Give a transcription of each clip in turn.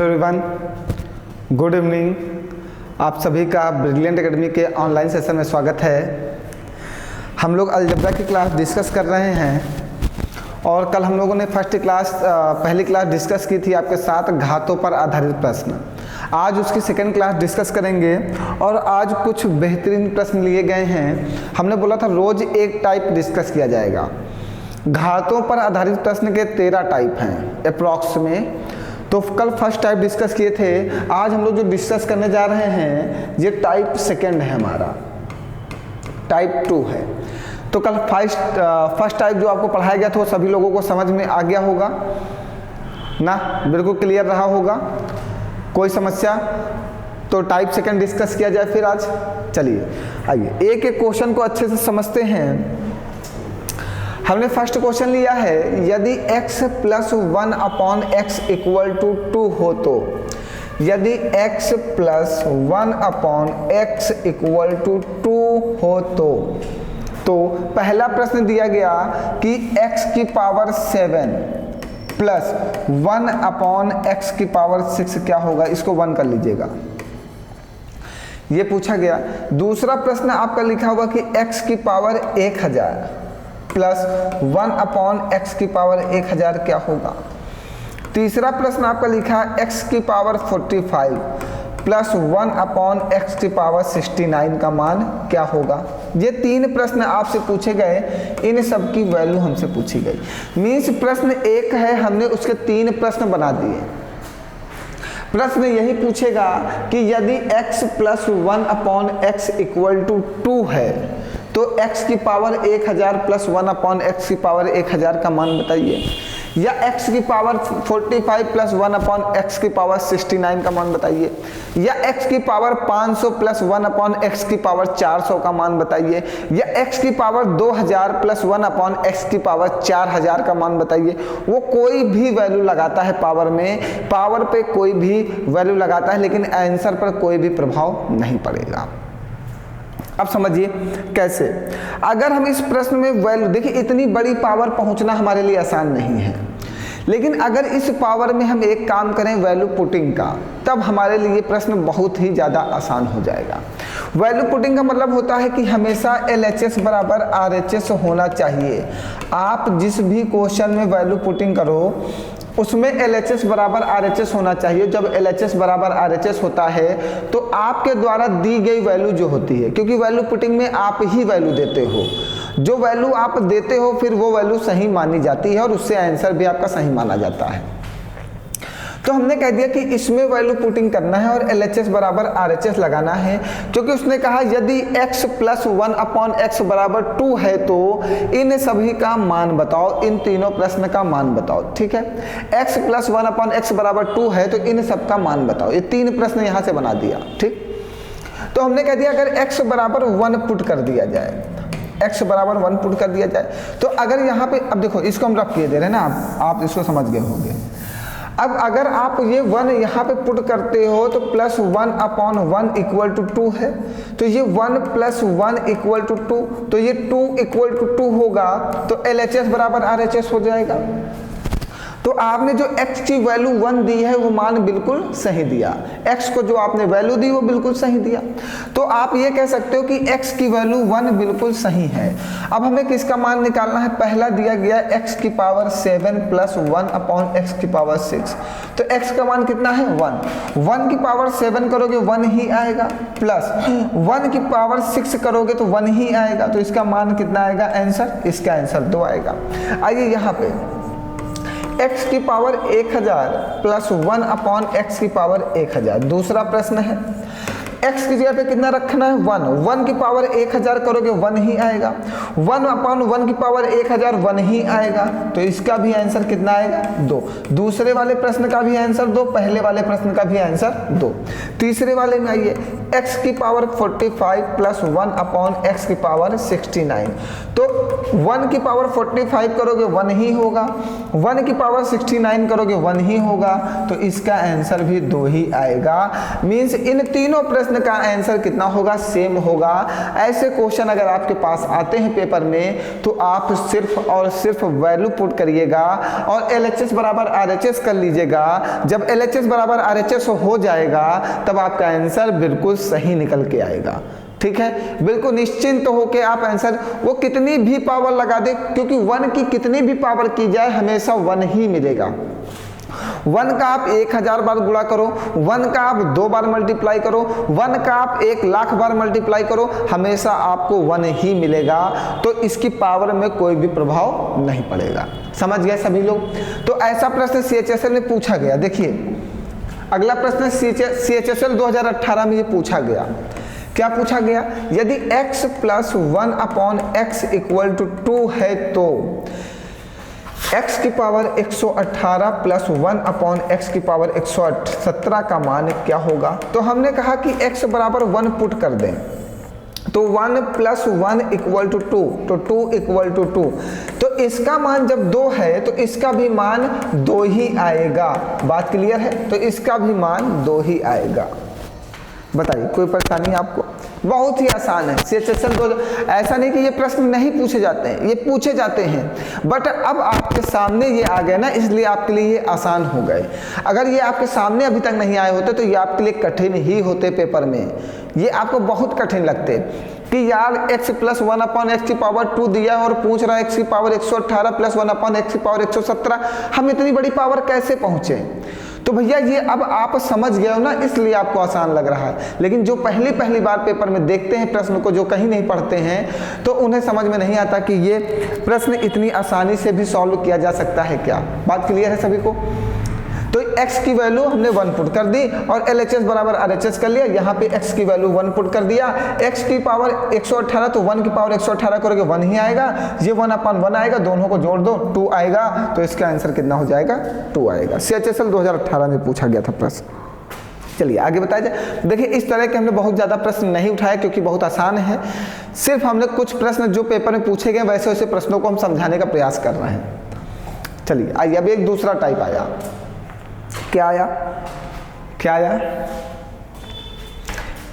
Hello everyone, good evening. आप सभी का ब्रिलियंट एकेडमी के ऑनलाइन सेशन में स्वागत है। हम लोग अलजेब्रा की क्लास डिस्कस कर रहे हैं और कल हम लोगों ने पहली क्लास डिस्कस की थी आपके साथ घातों पर आधारित प्रश्न। आज उसकी सेकंड क्लास डिस्कस करेंगे और आज कुछ बेहतरीन प्रश्न लिए गए हैं। हमने बोला था रोज एक टाइप डिस्कस किया जाएगा। घातों पर आधारित प्रश्न के 13 टाइप हैं अप्रॉक्स में। तो कल फर्स्ट टाइप डिस्कस किए थे। आज हम लोग जो डिस्कस करने जा रहे हैं ये टाइप सेकंड है, हमारा टाइप 2 है। तो कल फर्स्ट टाइप जो आपको पढ़ाया गया था वो सभी लोगों को समझ में आ गया होगा ना, बिल्कुल क्लियर रहा होगा, कोई समस्या? तो टाइप सेकंड डिस्कस किया जाए फिर आज। चलिए आइए एक एक क्वेश्चन को अच्छे से समझते हैं। हमने फर्स्ट क्वेश्चन लिया है, यदि x plus 1 upon x equal to 2 हो तो, यदि x plus 1 upon x equal to 2 हो तो पहला प्रश्न दिया गया कि x की पावर 7 प्लस 1 अपॉन एक्स की पावर 6 क्या होगा, इसको 1 कर लीजिएगा, ये पूछा गया। दूसरा प्रश्न आपका लिखा होगा कि x की पावर 1000 प्लस 1 अपॉन एक्स की पावर 1000 क्या होगा। तीसरा प्रश्न आपका लिखा है x की पावर 45 प्लस 1 अपॉन एक्स की पावर 69 का मान क्या होगा। ये 3 प्रश्न आपसे पूछे गए, इन सब की वैल्यू हमसे पूछी गई। मीन्स प्रश्न एक है, हमने उसके 3 प्रश्न बना दिए। प्रश्न यही पूछेगा कि यदि x plus 1 upon x equal to 2 है तो x की पावर 1000 प्लस 1 अपॉन एक्स की पावर 1000 का मान बताइए, या x की पावर 45 प्लस 1 अपॉन एक्स की पावर 69 का मान बताइए, या x की पावर 500 प्लस 1 अपॉन एक्स की पावर 400 का मान बताइए, या x की पावर 2000 प्लस 1 अपॉन एक्स की पावर 4000 का मान बताइए। वो कोई भी वैल्यू लगाता है पावर में, पावर पे कोई भी वैल्यू लगाता है, लेकिन आंसर पर कोई भी प्रभाव नहीं पड़ेगा। अब समझिए कैसे। अगर हम इस प्रश्न में वैल्यू देखिए, इतनी बड़ी पावर पहुंचना हमारे लिए आसान नहीं है, लेकिन अगर इस पावर में हम एक काम करें वैल्यू पुटिंग का, तब हमारे लिए प्रश्न बहुत ही ज़्यादा आसान हो जाएगा। वैल्यू पुटिंग का मतलब होता है कि हमेशा LHS बराबर RHS होना चाहिए। आप जिस भी क्वेश्चन में वैल्यू पुटिंग करो उसमें LHS बराबर RHS होना चाहिए। जब LHS बराबर RHS होता है तो आपके द्वारा दी गई वैल्यू जो होती है, क्योंकि वैल्यू पुटिंग में आप ही वैल्यू देते हो, जो वैल्यू आप देते हो फिर वो वैल्यू सही मानी जाती है और उससे आंसर भी आपका सही माना जाता है। तो हमने कह दिया कि इसमें वैल्यू पुटिंग करना है और LHS बराबर RHS लगाना है, क्योंकि उसने कहा यदि x प्लस 1 अपॉन एक्स बराबर 2 है तो इन सभी का मान बताओ, इन तीनों प्रश्न का मान बताओ। ठीक है, x प्लस 1 अपॉन एक्स बराबर 2 है तो इन सब का मान बताओ। ये 3 प्रश्न यहाँ से बना दिया। ठीक, तो हमने कह दिया अगर x बराबर 1 पुट कर दिया जाए, x बराबर 1 पुट कर दिया जाए तो अगर यहाँ पे, अब देखो इसको हम रफ किए दे रहे हैं ना, आप इसको समझ गए होंगे। अब अगर आप ये 1 यहाँ पे पुट करते हो तो प्लस 1 अपॉन 1 इक्वल टू 2 है, तो ये 1 प्लस 1 इक्वल टू 2, तो ये 2 इक्वल टू 2 होगा, तो LHS बराबर RHS हो जाएगा। तो आपने जो x की वैल्यू 1 दी है वो मान बिल्कुल सही दिया, x को जो आपने वैल्यू दी वो बिल्कुल सही दिया। तो आप ये कह सकते हो कि x की वैल्यू 1 बिल्कुल सही है। अब हमें किसका मान निकालना है, पहला दिया गया x की पावर 7 प्लस 1 अपॉन एक्स की पावर 6, तो x का मान कितना है 1। 1 की पावर 7 करोगे 1 ही आएगा, प्लस 1 की पावर 6 करोगे तो 1 ही आएगा, तो इसका मान कितना आएगा आंसर, इसका आंसर 2 आएगा। आइए यहाँ पे x की पावर 1000 प्लस 1 अपॉन एक्स की पावर 1000 दूसरा प्रश्न है। x की जगह पे कितना रखना है 1, 1 की पावर 1000 करोगे 1 ही आएगा, 1 अपॉन 1 की पावर 1000 1 ही आएगा, तो इसका भी आंसर कितना आएगा 2। दूसरे वाले प्रश्न का भी आंसर 2, पहले वाले प्रश्न का भी आंसर 2। तीसरे वाले में आइए, x की पावर 45 प्लस 1 अपॉन एक्स की पावर 69, तो 1 की पावर 45 करोगे 1 ही होगा, 1 की पावर 69 करोगे 1 ही होगा, तो इसका आंसर भी 2 ही आएगा। मीन्स इन तीनों प्रश्न प्रश्न का आंसर कितना होगा, सेम होगा। ऐसे क्वेश्चन अगर आपके पास आते हैं पेपर में तो आप सिर्फ और सिर्फ वैल्यू पुट करिएगा और LHS बराबर RHS कर लीजिएगा। जब LHS बराबर RHS हो जाएगा तब आपका आंसर बिल्कुल सही निकल के आएगा। ठीक है, बिल्कुल निश्चिंत हो के आप आंसर वो कितनी भी पावर लगा दे, क्योंकि 1 की कितनी भी पावर की जाए हमेशा 1 ही मिलेगा। 1 का आप 1000 बार गुणा करो, 1 का आप 2 बार मल्टीप्लाई करो, 1 का आप 1,00,000 बार मल्टीप्लाई करो, हमेशा आपको 1 ही मिलेगा। तो इसकी पावर में कोई भी प्रभाव नहीं पड़ेगा। समझ गए सभी लोग? तो ऐसा प्रश्न CHSL में पूछा गया। देखिए अगला प्रश्न CHSL 2018 में ये पूछा गया। क्या पूछा गया, यदि x plus 1/x equal to 2 है तो x की पावर 118 प्लस 1/x की पावर 117 का मान क्या होगा। तो हमने कहा कि x बराबर 1 पुट कर दें, तो 1 प्लस 1 इक्वल टू 2, तो 2 इक्वल टू 2। तो इसका मान जब 2 है तो इसका भी मान 2 ही आएगा। बात क्लियर है? तो इसका भी मान 2 ही आएगा। बताइए कोई परेशानी है आपको? बहुत ही आसान है। CHSL 2000 ऐसा नहीं कि ये प्रश्न नहीं पूछे जाते हैं, ये पूछे जाते हैं, बट अब आपके सामने ये आ गए ना, इसलिए आपके लिए ये आसान हो गए। अगर ये आपके सामने अभी तक नहीं आए होते तो ये आपके लिए कठिन ही होते पेपर में, ये आपको बहुत कठिन लगते कि यार x प्लस 1/x की पावर 2 दिया और पूछ रहा है x की पावर 118 प्लस 1/x की पावर 117, हम इतनी बड़ी पावर कैसे पहुंचे। तो भैया ये अब आप समझ गए हो ना, इसलिए आपको आसान लग रहा है। लेकिन जो पहली बार पेपर में देखते हैं प्रश्न को, जो कहीं नहीं पढ़ते हैं, तो उन्हें समझ में नहीं आता कि ये प्रश्न इतनी आसानी से भी सॉल्व किया जा सकता है क्या। बात क्लियर है सभी को? तो x की वैल्यू हमने 1 पुट कर दी और LHS बराबर RHS कर लिया। यहाँ पे x की वैल्यू 1 पुट कर दिया, x की पावर 118 तो 1 की पावर 118 करोगे 1 ही आएगा, ये 1/1 आएगा, दोनों को जोड़ दो 2 आएगा। तो इसका आंसर कितना हो जाएगा, 2 आएगा। CHSL 2018 में पूछा गया था प्रश्न। चलिए आगे बताया जाए। देखिए इस तरह के हमने बहुत ज़्यादा प्रश्न नहीं उठाए क्योंकि बहुत आसान है। सिर्फ हमने कुछ प्रश्न जो पेपर में पूछे गए वैसे वैसे प्रश्नों को हम समझाने का प्रयास कर रहे हैं। चलिए आइए अब एक दूसरा टाइप आया। क्या आया, क्या आया,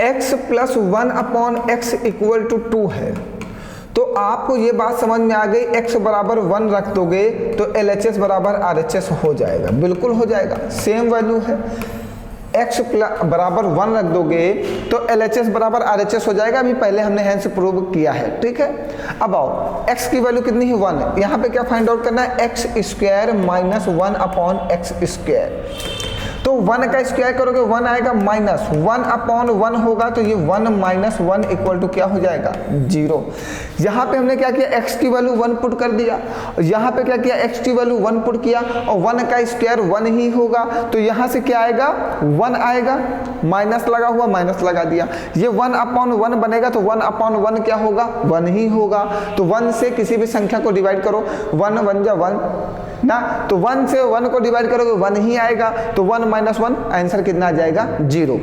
x plus 1/x equal to 2 है। तो आपको ये बात समझ में आ गई, x बराबर 1 रख दोगे तो LHS बराबर RHS हो जाएगा। बिल्कुल हो जाएगा, सेम वैल्यू है। x बराबर 1 रख दोगे तो LHS बराबर RHS हो जाएगा। अभी पहले हमने हैंस प्रूव किया है, ठीक है। अब आओ, x की वैल्यू कितनी है, 1। यहाँ पे क्या फाइंड आउट करना है, x² माइनस 1/x²। तो 1 का स्क्वायर करोगे 1 आएगा, माइनस 1/1 होगा तो ये 1 माइनस 1 इक्वल टू क्या हो जाएगा, 0। यहाँ पे हमने क्या किया, x की वैल्यू 1 पुट कर दिया, यहाँ पे क्या किया, x की वैल्यू 1 पुट किया और 1 का स्क्वायर 1 ही होगा। तो यहाँ से क्या आएगा, 1 आएगा, माइनस लगा हुआ माइनस लगा दिया, ये 1/1 बनेगा तो 1/1 क्या होगा, 1 ही होगा। तो 1 से किसी भी संख्या को डिवाइड करो, 1 1 जा 1 ना, तो 1 से 1 को डिवाइड करोगे 1 ही आएगा। तो 1 माइनस 1 आंसर कितना आ जाएगा, 0।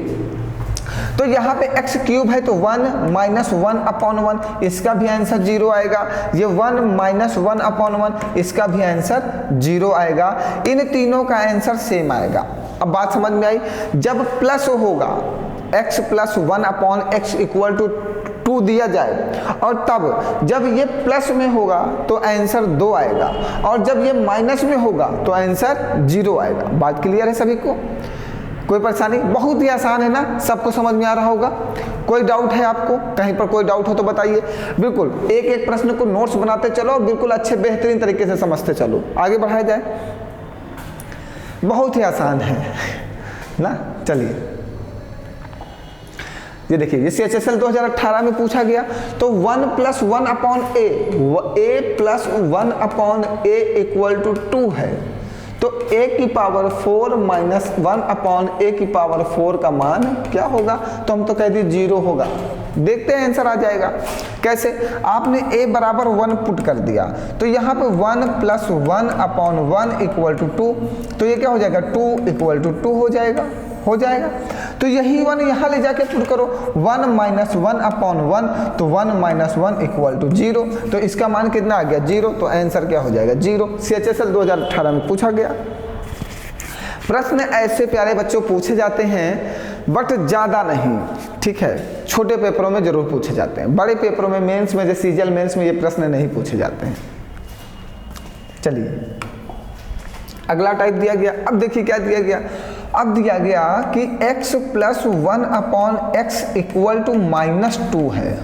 तो यहाँ पे x क्यूब है तो 1 माइनस 1/1, इसका भी आंसर 0 आएगा। ये 1 माइनस 1/1, इसका भी आंसर 0 आएगा। इन तीनों का आंसर सेम आएगा। अब बात समझ में आई, जब प्लस होगा x plus 1/x equal to 2 दिया जाए और तब जब ये प्लस में होगा तो आंसर 2 आएगा और जब ये माइनस में होगा तो आंसर 0 आएगा। बात क्लियर है सभी को? कोई परेशानी? बहुत ही आसान है ना, सबको समझ में आ रहा होगा। कोई डाउट है आपको, कहीं पर कोई डाउट हो तो बताइए। बिल्कुल एक एक प्रश्न को नोट्स बनाते चलो और बिल्कुल अच्छे बेहतरीन तरीके से समझते चलो, आगे बढ़ाया जाए। बहुत ही आसान है ना। चलिए ये देखिए, ये CHSL 2018 में पूछा गया। तो 1 plus 1/a, a plus 1/a equal to 2 है। तो a की पावर 4 माइनस 1/a की पावर 4 का मान क्या होगा, तो हम तो कह दिए 0 होगा। देखते हैं आंसर आ जाएगा कैसे। आपने a बराबर 1 पुट कर दिया तो यहाँ पे 1 प्लस 1/1 इक्वल टू 2, तो ये क्या हो जाएगा, 2 इक्वल टू 2 हो जाएगा, हो जाएगा। तो यही 1 यहाँ ले जाके पुट करो, 1 माइनस 1/1, तो 1 माइनस 1 इक्वल टू 0। तो इसका मान कितना आ गया, 0। तो आंसर क्या हो जाएगा, 0। CHSL 2018 में पूछा गया। प्रश्न ऐसे प्यारे बच्चों पूछे जाते हैं बट ज़्यादा नहीं। ठीक है, छोटे पेपरों में जरूर पूछे जाते हैं, बड़े पेपरों में मेंस में जैसे सीजीएल मेंस में ये प्रश्न नहीं पूछे जाते हैं। चलिए अगला टाइप दिया गया। अब देखिए क्या दिया गया, अब दिया गया कि x plus 1/x equal to -2 है।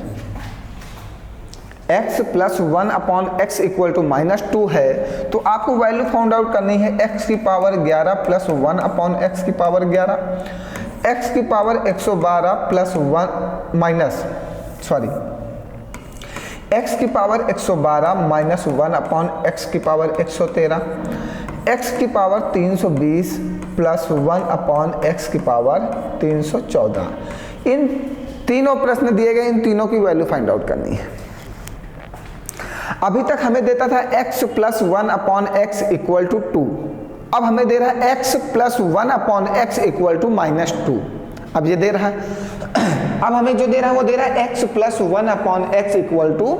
x plus 1/x equal to -2 है, तो आपको वैल्यू फाउंड आउट करनी है x की पावर 11 प्लस 1/x की पावर 11, x की पावर 112 प्लस 1 माइनस x की पावर 112 माइनस 1/x की पावर 113, x की पावर 320 प्लस 1/x की पावर 314। इन तीनों प्रश्न दिए गए, इन तीनों की वैल्यू फाइंड आउट करनी है। अभी तक हमें देता था x plus 1/x equal to 2, अब हमें दे रहा है x plus 1/x equal to -2। अब ये दे रहा है, अब हमें जो दे रहा है वो दे रहा है x plus 1/x equal to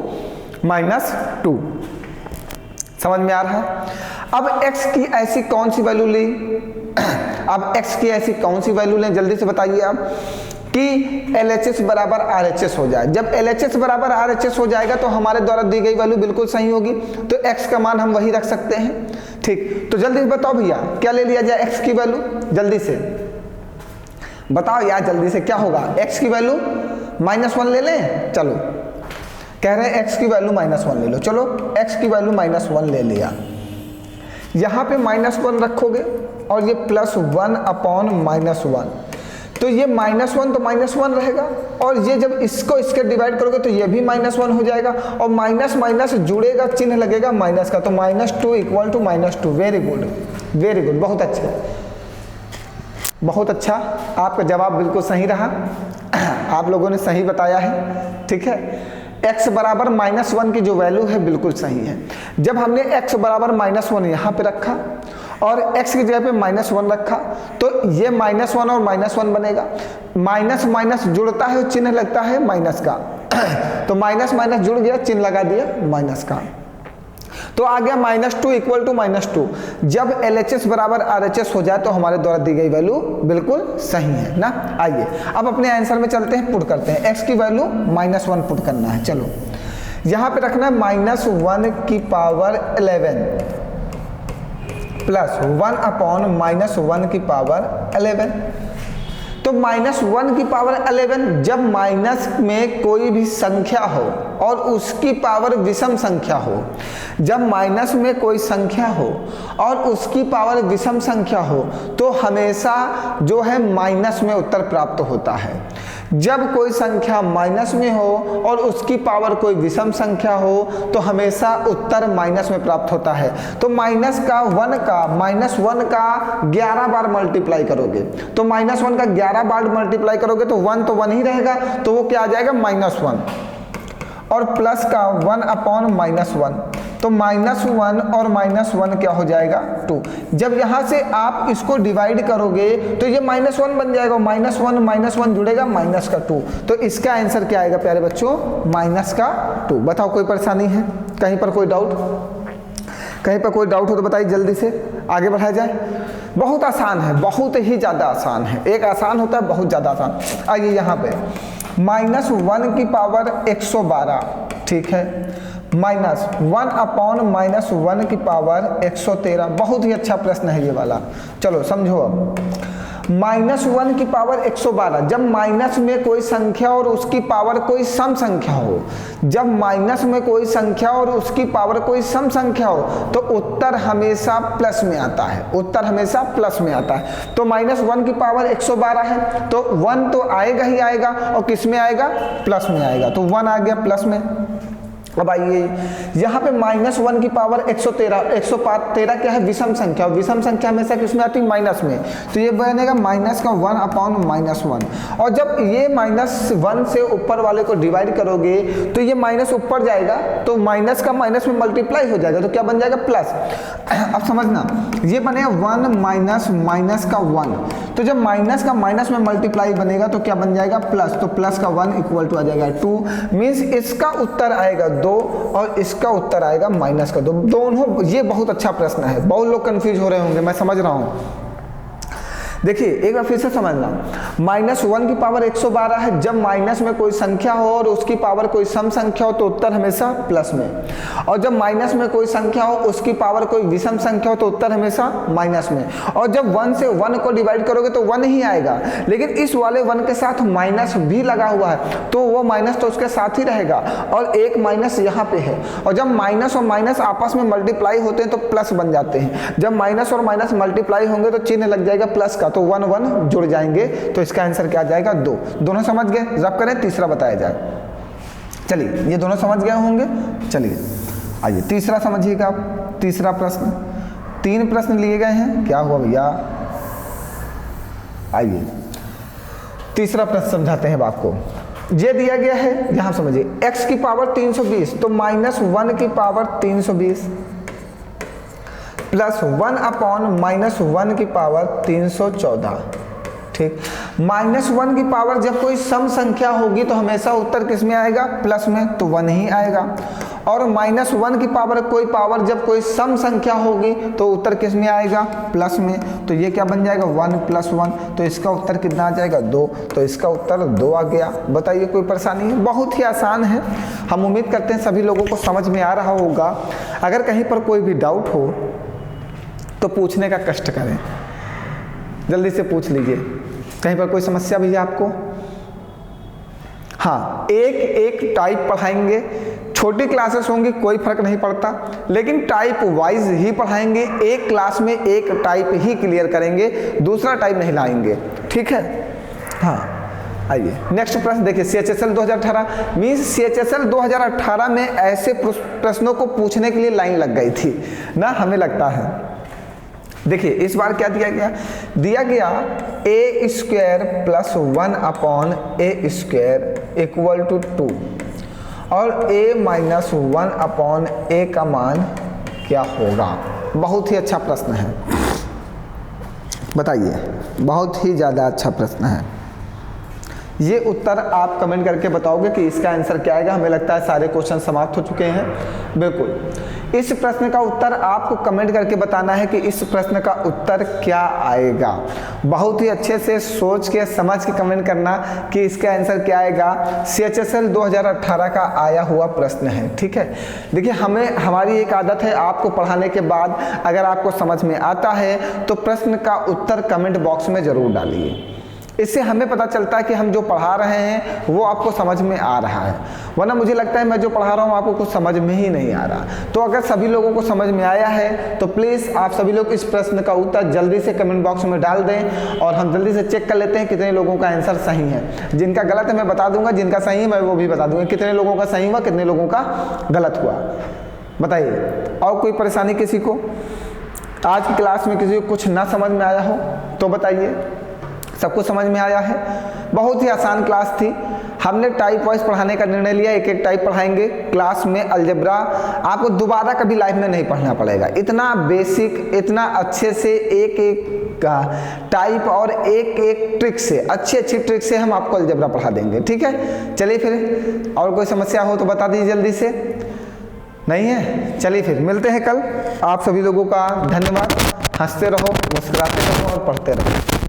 -2। समझ में आ रहा है? अब x की ऐसी कौन सी वैल्यू ली, अब x की ऐसी कौन सी वैल्यू लें, जल्दी से बताइए आप, कि LHS बराबर RHS हो जाए। जब LHS बराबर RHS हो जाएगा तो हमारे द्वारा दी गई वैल्यू बिल्कुल सही होगी, तो x का मान हम वही रख सकते हैं। ठीक, तो जल्दी से बताओ भैया क्या ले लिया जाए x की वैल्यू, जल्दी से बताओ यार, जल्दी से क्या होगा, x की वैल्यू -1 ले लें। चलो कह रहे हैं x की वैल्यू -1 ले लो, चलो x की वैल्यू -1 ले लिया, यहाँ पे -1 रखोगे और ये प्लस 1/-1, तो ये -1 तो -1 रहेगा, और ये जब इसको इसके डिवाइड करोगे तो ये भी -1 हो जाएगा, और माइनस माइनस जुड़ेगा, चिन्ह लगेगा माइनस का, तो -2 equal to -2। Very good, very good, बहुत अच्छा, बहुत अच्छा, आपका जवाब बिल्कुल सही रहा, आप लोगों ने सही बताया है। ठीक है, x बराबर -1 की जो वैल्यू है बिल्कुल सही है। जब हमने x बराबर -1 यहाँ पे रखा और x की जगह पे -1 रखा, तो ये -1 और -1 बनेगा, माइनस माइनस जुड़ता है, चिन्ह लगता है माइनस का, तो माइनस माइनस जुड़ गया, चिन्ह लगा दिया माइनस का, तो आ गया -2 इक्वल टू -2। जब LHS बराबर RHS हो जाए तो हमारे द्वारा दी गई वैल्यू बिल्कुल सही है ना। आइए अब अपने आंसर में चलते हैं, पुट करते हैं, x की वैल्यू -1 पुट करना है। चलो यहाँ पे रखना है -1 की पावर 11 प्लस 1/-1 की पावर 11, तो -1 की पावर 11, जब माइनस में कोई भी संख्या हो और उसकी पावर विषम संख्या हो, जब माइनस में कोई संख्या हो और उसकी पावर विषम संख्या हो, तो हमेशा जो है माइनस में उत्तर प्राप्त होता है। जब कोई संख्या माइनस में हो और उसकी पावर कोई विषम संख्या हो, तो हमेशा उत्तर माइनस में प्राप्त होता है। तो -1 का 11 बार मल्टीप्लाई करोगे, तो -1 का 11 बार मल्टीप्लाई करोगे तो 1 तो 1 ही रहेगा, तो वो क्या आ जाएगा -1, और प्लस का 1/-1, तो -1 और -1 क्या हो जाएगा 2। जब यहाँ से आप इसको डिवाइड करोगे तो ये -1 बन जाएगा, -1 जुड़ेगा माइनस का 2, तो इसका आंसर क्या आएगा प्यारे बच्चों, -2। बताओ कोई परेशानी है, कहीं पर कोई डाउट, कहीं पर कोई डाउट हो तो बताइए, जल्दी से आगे बढ़ाया जाए। बहुत आसान है, बहुत ही ज़्यादा आसान है, एक आसान होता है बहुत ज़्यादा आसान। आइए यहाँ पे -1 की पावर 112, ठीक है, -1/-1 की पावर 113, बहुत ही अच्छा प्रश्न है ये वाला। चलो समझो, अब -1 की पावर 112, जब माइनस में कोई संख्या और उसकी पावर कोई सम संख्या हो, जब माइनस में कोई संख्या और उसकी पावर कोई सम संख्या हो, तो उत्तर हमेशा प्लस में आता है, उत्तर हमेशा प्लस में आता है। तो -1 की पावर 112 है, तो 1 तो आएगा ही आएगा, और किस में आएगा, प्लस में आएगा, तो 1 आ गया प्लस में। अब आइए यहाँ पे -1 की पावर 113 क्या है, विषम संख्या, विषम संख्या हमेशा किसमें आती है, माइनस में, तो ये बनेगा माइनस का 1/-1, और जब ये -1 से ऊपर वाले को डिवाइड करोगे तो ये माइनस ऊपर जाएगा, तो माइनस का माइनस में मल्टीप्लाई हो जाएगा, तो क्या बन जाएगा, प्लस। अब समझना, ये बनेगा 1 माइनस का 1, तो जब माइनस का माइनस में मल्टीप्लाई बनेगा तो क्या बन जाएगा, प्लस, तो प्लस का 1 इक्वल टू आ जाएगा 2, मीन्स इसका उत्तर आएगा 2 और इसका उत्तर आएगा माइनस का 2। दोनों, ये बहुत अच्छा प्रश्न है, बहुत लोग कंफ्यूज हो रहे होंगे, मैं समझ रहा हूं। देखिए एक बार फिर से समझना, -1 की पावर 112 है। जब माइनस में कोई संख्या हो और उसकी पावर कोई सम संख्या हो तो उत्तर हमेशा प्लस में, और जब माइनस में कोई संख्या हो उसकी पावर कोई विषम संख्या हो तो उत्तर हमेशा माइनस में। और जब 1 से 1 को डिवाइड करोगे तो 1 ही आएगा, लेकिन इस वाले 1 के साथ माइनस भी लगा हुआ है तो वो माइनस तो उसके साथ ही रहेगा, और एक माइनस यहाँ पे है। और जब माइनस और माइनस आपस में मल्टीप्लाई होते हैं तो प्लस बन जाते हैं। जब माइनस और माइनस मल्टीप्लाई होंगे तो चिन्ह लग जाएगा प्लस का, तो 1 1 जुड़ जाएंगे, तो इसका आंसर क्या आ जाएगा 2। दोनों समझ गए? जब करें तीसरा बताया जाए। चलिए, ये दोनों समझ गए होंगे। चलिए आइए तीसरा समझिएगा आप। तीसरा प्रश्न, 3 प्रश्न लिए गए हैं। क्या हुआ भैया? आइए तीसरा प्रश्न समझाते हैं आपको। ये दिया गया है, यहां समझिए, x की पावर 320 तो -1 की पावर 320 प्लस 1 अपॉन -1 की पावर 314। ठीक, -1 की पावर जब कोई सम संख्या होगी तो हमेशा उत्तर किस में आएगा? प्लस में, तो 1 ही आएगा। और -1 की पावर कोई पावर जब कोई सम संख्या होगी तो उत्तर किस में आएगा? प्लस में, तो ये क्या बन जाएगा 1 + 1, तो इसका उत्तर कितना आ जाएगा 2, तो इसका उत्तर 2 आ गया। बताइए कोई परेशानी है? बहुत ही आसान है। हम उम्मीद करते हैं सभी लोगों को समझ में आ रहा होगा। अगर कहीं पर कोई भी डाउट हो तो पूछने का कष्ट करें, जल्दी से पूछ लीजिए। कहीं पर कोई समस्या भी है आपको? हाँ, एक टाइप पढ़ाएंगे। छोटी क्लासेस होंगी कोई फर्क नहीं पड़ता, लेकिन टाइप वाइज ही पढ़ाएंगे। एक क्लास में एक टाइप ही क्लियर करेंगे, दूसरा टाइप नहीं लाएंगे। ठीक है? हाँ, आइए नेक्स्ट प्रश्न देखिए। CHSL 2018 मीन्स CHSL 2018 में ऐसे प्रश्नों को पूछने के लिए लाइन लग गई थी ना, हमें लगता है। देखिए इस बार क्या दिया गया? दिया गया a² + 1 अपॉन a² = 2 और a - 1 अपॉन a का मान क्या होगा? बहुत ही अच्छा प्रश्न है, बताइए, बहुत ही ज़्यादा अच्छा प्रश्न है। ये उत्तर आप कमेंट करके बताओगे कि इसका आंसर क्या आएगा। हमें लगता है सारे क्वेश्चन समाप्त हो चुके हैं। बिल्कुल, इस प्रश्न का उत्तर आपको कमेंट करके बताना है कि इस प्रश्न का उत्तर क्या आएगा। बहुत ही अच्छे से सोच के समझ के कमेंट करना कि इसका आंसर क्या आएगा। CHSL 2018 का आया हुआ प्रश्न है। ठीक है, देखिए हमारी एक आदत है, आपको पढ़ाने के बाद अगर आपको समझ में आता है तो प्रश्न का उत्तर कमेंट बॉक्स में ज़रूर डालिए। इससे हमें पता चलता है कि हम जो पढ़ा रहे हैं वो आपको समझ में आ रहा है, वरना मुझे लगता है मैं जो पढ़ा रहा हूँ आपको कुछ समझ में ही नहीं आ रहा। तो अगर सभी लोगों को समझ में आया है तो प्लीज़ आप सभी लोग इस प्रश्न का उत्तर जल्दी से कमेंट बॉक्स में डाल दें, और हम जल्दी से चेक कर लेते हैं कितने लोगों का आंसर सही है। जिनका गलत है मैं बता दूंगा, जिनका सही है मैं वो भी बता दूंगा, कितने लोगों का सही हुआ कितने लोगों का गलत हुआ। बताइए, और कोई परेशानी किसी को? आज की क्लास में किसी को कुछ ना समझ में आया हो तो बताइए। सबको समझ में आया है? बहुत ही आसान क्लास थी। हमने टाइप वाइज पढ़ाने का निर्णय लिया, एक टाइप पढ़ाएंगे क्लास में। अलजेब्रा आपको दोबारा कभी लाइफ में नहीं पढ़ना पड़ेगा। इतना बेसिक, इतना अच्छे से एक का टाइप और एक ट्रिक से, अच्छी ट्रिक से हम आपको अलजेब्रा पढ़ा देंगे। ठीक है, चलिए फिर और कोई समस्या हो तो बता दीजिए जल्दी से। नहीं है? चलिए फिर मिलते हैं कल। आप सभी लोगों का धन्यवाद। हंसते रहो, मुस्कुराते रहो और पढ़ते रहो।